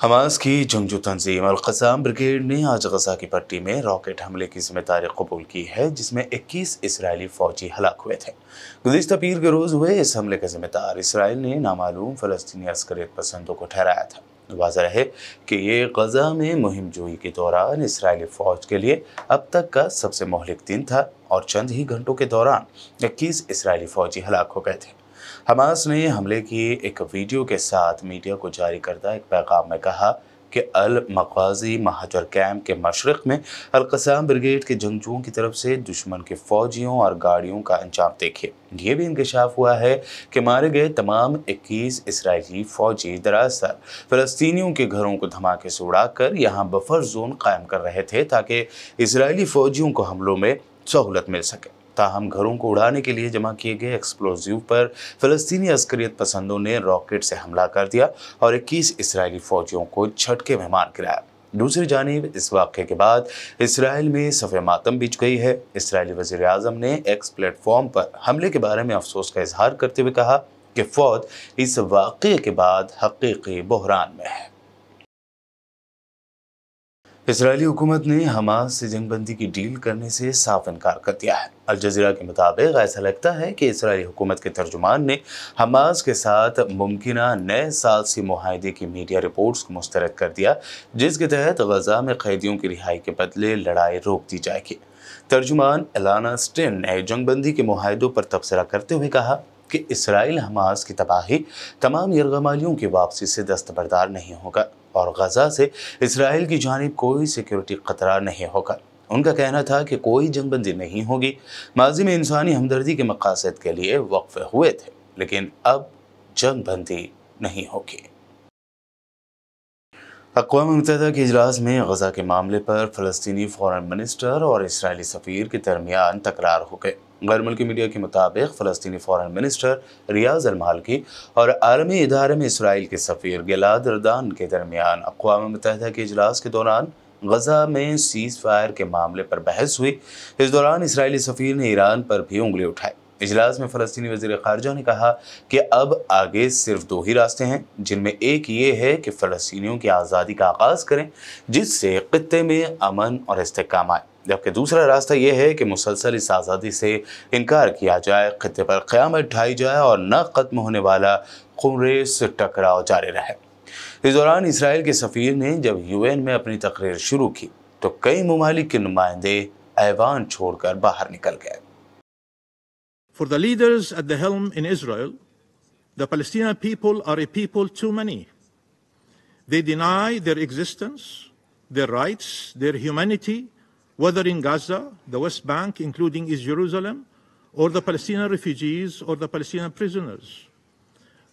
Hamas کی جنگجو تنظیم القسام بریگیڈ نے آج غزہ کی پٹی میں راکٹ حملے کی ذمہ داری قبول کی ہے، جس میں 21 اسرائیلی فوجی ہلاک ہوئے تھے۔ گزشتہ پیر کے روز ہوئے اس حملے کا ذمہ دار اسرائیل نے نامعلوم فلسطینی عسکریت پسندوں کو ٹھہرایا تھا۔ واضح ہے کہ یہ غزہ میں مہم جوئی کے دوران اسرائیلی فوج کے لیے اب تک کا سب سے مہلک دن تھا اور چند ہی گھنٹوں کے دوران 21 اسرائیلی فوجی ہلاک ہو گئے تھے۔ حماس نے حملے کی ایک ویڈیو کے ساتھ میڈیا کو جاری کردہ ایک پیغام میں کہا کہ المغازی مہاجر کیمپ کے مشرق میں القسام بریگیڈ کے جنگجوؤں کی طرف سے دشمن کے فوجیوں اور گاڑیوں کا انجام دیکھیے۔ یہ بھی انکشاف ہوا ہے کہ مارے گئے تمام 21 اسرائیلی فوجی دراصل فلسطینیوں کے گھروں کو دھماکے سے اڑا کر یہاں بفر زون قائم کر رہے تھے تاکہ اسرائیلی فوجیوں کو حملوں میں سہولت مل سکے۔ تاہم گھروں کو اڑانے کے لیے جمع کیے گئے ایکسپلوزیو پر فلسطینی عسکریت پسندوں نے راکٹ سے حملہ کر دیا اور 21 اسرائیلی فوجیوں کو جھٹکے میں مار گرایا۔ دوسری جانب اس واقعے کے بعد اسرائیل میں صف ماتم بچھ گئی ہے۔ اسرائیلی وزیر اعظم نے ایکس پلیٹ فارم پر حملے کے بارے میں افسوس کا اظہار کرتے ہوئے کہا کہ فوج اس واقعے کے بعد حقیقی بحران میں ہے۔ اسرائیلی حکومت نے حماس سے جنگ بندی کی ڈیل کرنے سے صاف انکار کر دیا ہے۔ الجزیرہ کے مطابق ایسا لگتا ہے کہ اسرائیلی حکومت کے ترجمان نے حماس کے ساتھ ممکنہ نئے سال سے معاہدے کی میڈیا رپورٹس کو مسترد کر دیا، جس کے تحت غزہ میں قیدیوں کی رہائی کے بدلے لڑائی روک دی جائے گی۔ ترجمان ایلانا سٹین نے جنگ بندی کے معاہدوں پر تبصرہ کرتے ہوئے کہا کہ اسرائیل حماس کی تباہی، تمام یرغمالیوں کی واپسی سے دستبردار نہیں ہوگا اور غزہ سے اسرائیل کی جانب کوئی سیکیورٹی خطرہ نہیں ہوگا۔ ان کا کہنا تھا کہ کوئی جنگ بندی نہیں ہوگی۔ ماضی میں انسانی ہمدردی کے مقاصد کے لیے وقفے ہوئے تھے، لیکن اب جنگ بندی نہیں ہوگی۔ اقوام متحدہ کے اجلاس میں غزہ کے معاملے پر فلسطینی فورن منسٹر اور اسرائیلی سفیر کے درمیان تکرار ہو گئے۔ غیر ملکی میڈیا کے مطابق فلسطینی فورن منسٹر ریاض المالکی اور عالمی ادارے میں اسرائیل کے سفیر گلاد اردان کے درمیان اقوام متحدہ کے اجلاس کے دوران غزہ میں سیز فائر کے معاملے پر بحث ہوئی۔ اس دوران اسرائیلی سفیر نے ایران پر بھی انگلی اٹھائی۔ اجلاس میں فلسطینی وزیر خارجہ نے کہا کہ اب آگے صرف دو ہی راستے ہیں، جن میں ایک یہ ہے کہ فلسطینیوں کی آزادی کا آغاز کریں جس سے خطے میں امن اور استحکام آئے، جبکہ دوسرا راستہ یہ ہے کہ مسلسل اس آزادی سے انکار کیا جائے، خطے پر قیامت ڈھائی جائے اور نہ ختم ہونے والا خونریز ٹکراؤ جاری رہے۔ اس دوران اسرائیل کے سفیر نے جب UN میں اپنی تقریر شروع کی تو کئی ممالک کے نمائندے ایوان چھوڑ کر باہر نکل گئے۔ For the leaders at the helm in Israel, the Palestinian people are a people too many. They deny their existence, their rights, their humanity, whether in Gaza, the West Bank, including East Jerusalem, or the Palestinian refugees or the Palestinian prisoners.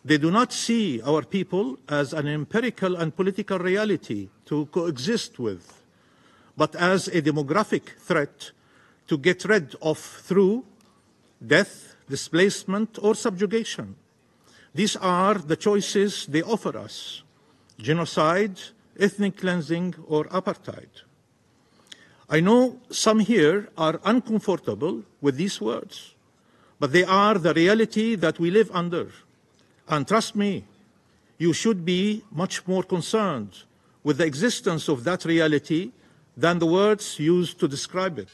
They do not see our people as an empirical and political reality to coexist with, but as a demographic threat to get rid of through death, displacement, or subjugation. These are the choices they offer us: genocide, ethnic cleansing, or apartheid. I know some here are uncomfortable with these words, but they are the reality that we live under. And trust me, you should be much more concerned with the existence of that reality than the words used to describe it.